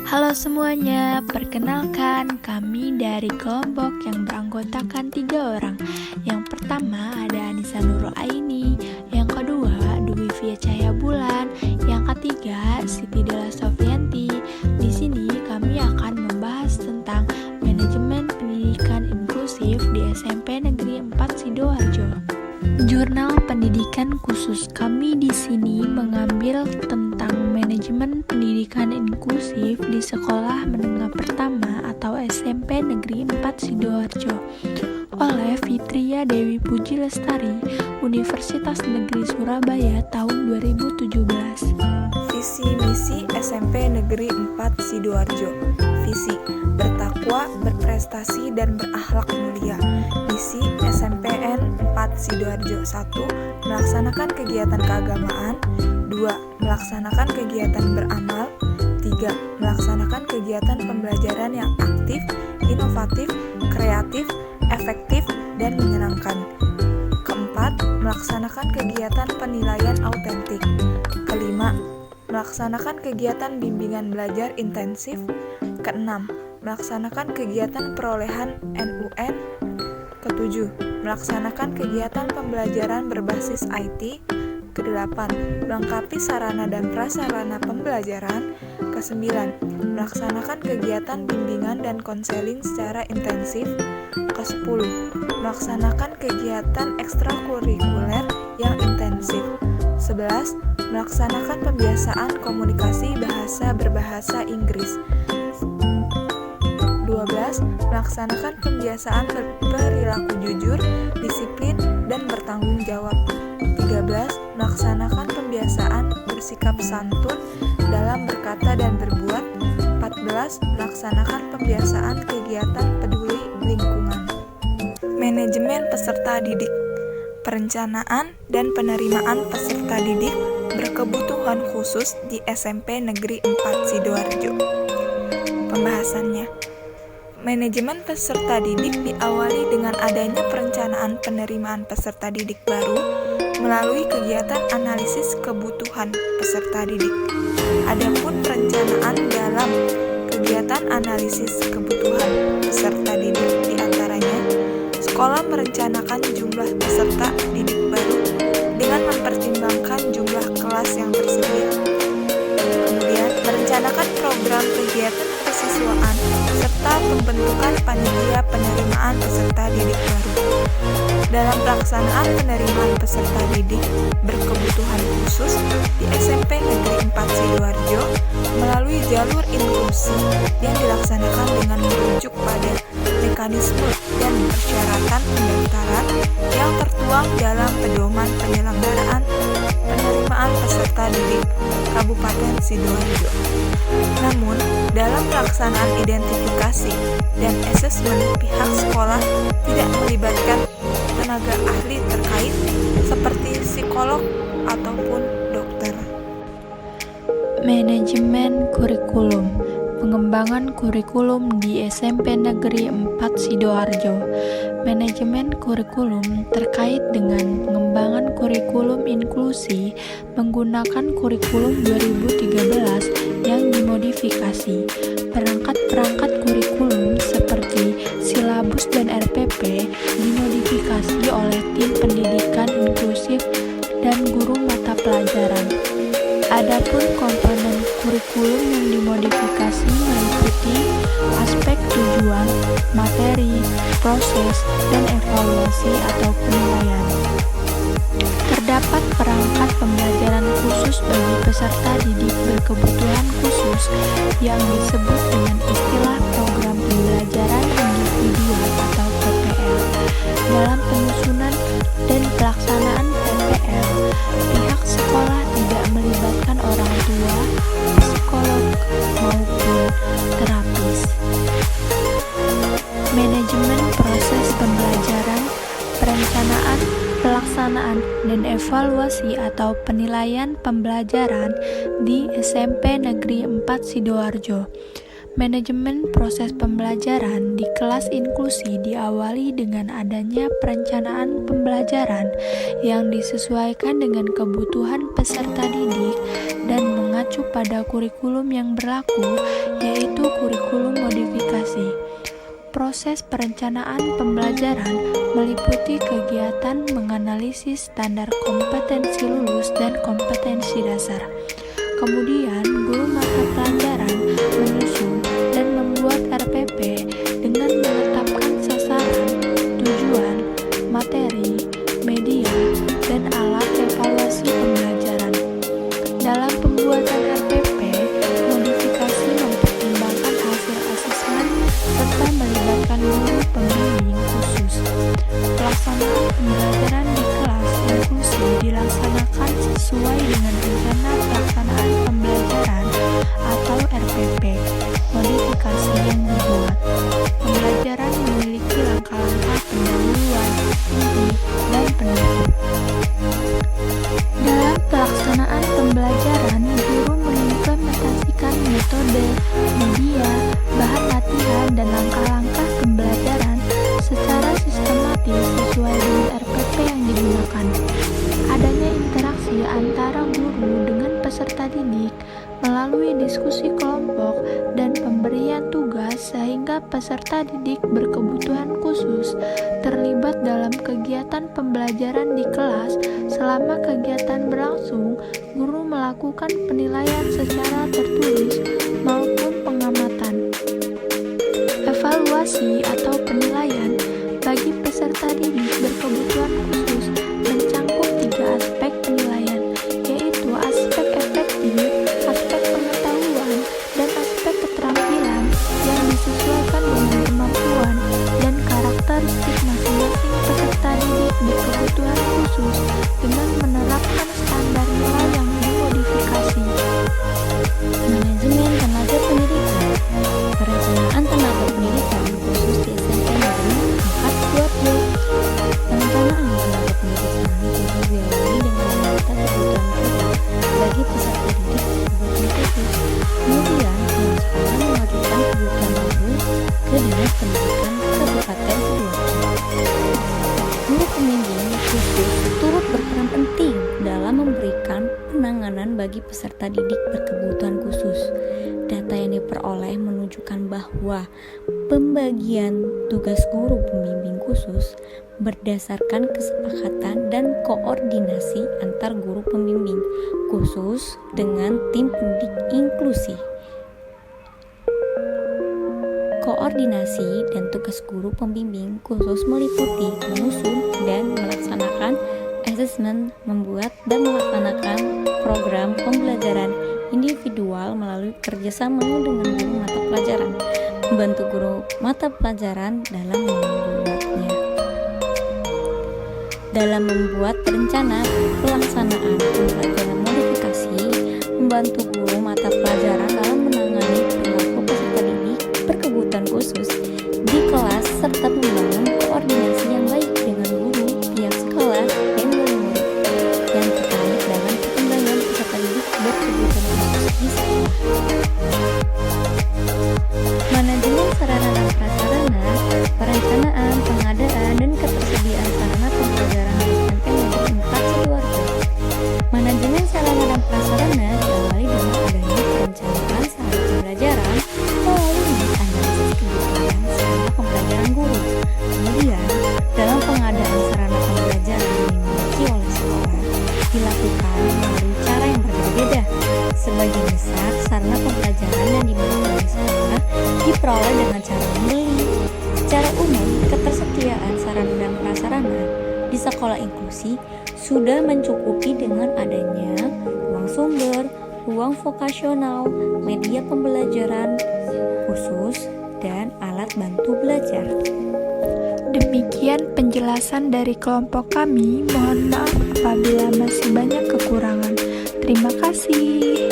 Halo semuanya, perkenalkan kami dari kelompok yang beranggotakan 3 orang. Yang pertama ada Anissa Nurul Aini, yang kedua Dwi Via Cahaya Bulan, yang ketiga Siti Della Sofianti. Di sini kami akan membahas tentang manajemen pendidikan inklusif di SMP Negeri 4 Sidoarjo. Jurnal pendidikan khusus kami di sini mengambil tentang manajemen pendidikan inklusif di Sekolah Menengah Pertama atau SMP Negeri 4 Sidoarjo oleh Fitria Dewi Puji Lestari, Universitas Negeri Surabaya tahun 2017. Visi misi SMP Negeri 4 Sidoarjo. Visi: bertakwa, berprestasi, dan berakhlak mulia. Misi SMPN 4 Sidoarjo: 1. Melaksanakan kegiatan keagamaan. 2. Melaksanakan kegiatan beramal. 3. Melaksanakan kegiatan pembelajaran yang aktif, inovatif, kreatif, efektif, dan menyenangkan. Keempat, melaksanakan kegiatan penilaian autentik. Kelima, melaksanakan kegiatan bimbingan belajar intensif. Keenam, melaksanakan kegiatan perolehan NUN. Ketujuh, melaksanakan kegiatan pembelajaran berbasis IT. Kedelapan, melengkapi sarana dan prasarana pembelajaran. Kesembilan, melaksanakan kegiatan bimbingan dan konseling secara intensif. Kesepuluh, melaksanakan kegiatan ekstrakurikuler yang intensif. 11. Melaksanakan pembiasaan komunikasi bahasa berbahasa Inggris. 12. Melaksanakan pembiasaan berperilaku jujur, disiplin, dan bertanggung jawab. 13. Melaksanakan pembiasaan bersikap santun dalam berkata dan berbuat. 14. Melaksanakan pembiasaan kegiatan peduli lingkungan. Manajemen peserta didik. Perencanaan dan penerimaan peserta didik berkebutuhan khusus di SMP Negeri 4 Sidoarjo. Pembahasannya, manajemen peserta didik diawali dengan adanya perencanaan penerimaan peserta didik baru melalui kegiatan analisis kebutuhan peserta didik. Adapun perencanaan dalam kegiatan analisis kebutuhan peserta didik diantaranya, sekolah merencanakan jumlah peserta didik baru dengan mempertimbangkan jumlah kelas yang tersedia. Kemudian, merencanakan program kegiatan kesiswaan serta pembentukan panitia penerimaan peserta didik baru. Dalam pelaksanaan penerimaan peserta didik berkebutuhan khusus di SMP Negeri 4 Sidoarjo melalui jalur inklusi yang dilaksanakan dengan merujuk pada mekanisme dan persyaratan pendaftaran yang tertuang dalam pedoman penyelenggaraan penerimaan peserta didik Kabupaten Sidoarjo. Namun, dalam pelaksanaan identifikasi dan asesmen pihak sekolah tidak melibatkan tenaga ahli terkait seperti psikolog ataupun dokter. Manajemen kurikulum. Pengembangan kurikulum di SMP Negeri 4 Sidoarjo. Manajemen kurikulum terkait dengan pengembangan kurikulum inklusi menggunakan kurikulum 2013 yang dimodifikasi. Perangkat-perangkat kurikulum seperti silabus dan RPP dimodifikasi oleh tim pendidikan inklusif dan guru mata pelajaran. Adapun komponen kurikulum yang dimodifikasi meliputi aspek tujuan, materi, proses, dan evaluasi atau penilaian. Terdapat perangkat pembelajaran khusus bagi peserta didik berkebutuhan khusus yang disebut dengan istilah program pembelajaran individual atau PPL. Dalam penyusunan dan pelaksanaan PPL, pihak sekolah tidak melibatkan orang tua, psikolog, maupun terapis. Manajemen proses pembelajaran, perencanaan, pelaksanaan, dan evaluasi atau penilaian pembelajaran di SMP Negeri 4 Sidoarjo. Manajemen proses pembelajaran di kelas inklusi diawali dengan adanya perencanaan pembelajaran yang disesuaikan dengan kebutuhan peserta didik dan mengacu pada kurikulum yang berlaku, yaitu kurikulum modifikasi. Proses perencanaan pembelajaran meliputi kegiatan menganalisis standar kompetensi lulus dan kompetensi dasar. Kemudian, guru mata pelajaran menyusun dan membuat RPP dengan menetapkan sasaran, tujuan, materi, media, dan alat evaluasi pembelajaran. Dalam pembuatan RPP, modifikasi mempertimbangkan hasil asesmen serta melibatkan guru pembimbing khusus. Pelaksanaan pembelajaran di kelas inklusi dilaksanakan sesuai dengan rencana pelaksanaan pembelajaran atau RPP modifikasi yang dibuat. Pembelajaran memiliki langkah-langkah pendahuluan, inti, dan penutup. Dalam pelaksanaan pembelajaran, guru mengimplementasikan metode, media, bahan latihan, dan langkah-langkah pembelajaran secara sistematis sesuai dengan RPP yang digunakan. Adanya interaksi antara guru dengan peserta didik melalui diskusi kelompok dan pemberian tugas sehingga peserta didik berkebutuhan khusus terlibat dalam kegiatan pembelajaran di kelas. Selama kegiatan berlangsung, guru melakukan penilaian secara tertulis maupun pengamatan. Evaluasi atau penilaian bagi peserta didik berkebutuhan khusus mencangkup 3 aspek penilaian, yaitu aspek efektif, aspek pengetahuan, dan aspek keterampilan yang disesuaikan dengan kemampuan dan karakteristik masing-masing peserta didik berkebutuhan khusus dengan menerapkan standar nilai yang dimodifikasi. Manajemen tenaga pendidikan. Perencanaan tenaga pendidikan khusus di SMP Negeri 4 Perencanaan tenaga pendidikan khusus diawali dengan memeta kebutuhan guru bagi peserta didik berkebutuhan khusus. Kemudian, pihak sekolah mengajukan kebutuhan guru ke Dinas Pendidikan Kabupaten Sidoarjo. Guru pembimbing khusus turut berperan penting dalam memberikan penanganan bagi peserta didik berkebutuhan khusus. Data yang diperoleh menunjukkan bahwa pembagian tugas guru pembimbing khusus berdasarkan kesepakatan dan koordinasi antar guru pembimbing khusus dengan tim pendidik inklusi. Koordinasi dan tugas guru pembimbing khusus meliputi menyusun dan melaksanakan asesmen, membuat dan melaksanakan program pembelajaran individual melalui kerjasama dengan guru mata pelajaran, membantu guru mata pelajaran dalam membuatnya. Dalam membuat rencana pelaksanaan pembelajaran modifikasi, membantu guru mata pelajaran dalam menangani perilaku peserta didik berkebutuhan khusus di kelas serta membangun koordinasi yang baik dengan guru, pihak sekolah, dan murid yang terkait dengan perkembangan peserta didik berkebutuhan khusus di sekolah. Manajemen sarana dan prasarana, perencanaan, pengadaan, dan ketersediaan sarana pembelajaran di SMP Negeri 4 Sidoarjo. Manajemen sarana dan prasarana diawali dengan adanya perencanaan sarana pembelajaran melalui analisis kebutuhan sarana pembelajaran guru. Kemudian, dalam pengadaan sarana pembelajaran yang dimiliki oleh sekolah dilakukan melalui cara yang berbeda-beda. Sebagian besar sarana pembelajaran yang dimiliki oleh sekolah diperoleh dengan cara membeli. Secara umum, ketersediaan sarana dan prasarana di sekolah inklusi sudah mencukupi dengan adanya ruang sumber, ruang vokasional, media pembelajaran khusus, dan alat bantu belajar. Demikian penjelasan dari kelompok kami. Mohon maaf apabila masih banyak kekurangan. Terima kasih.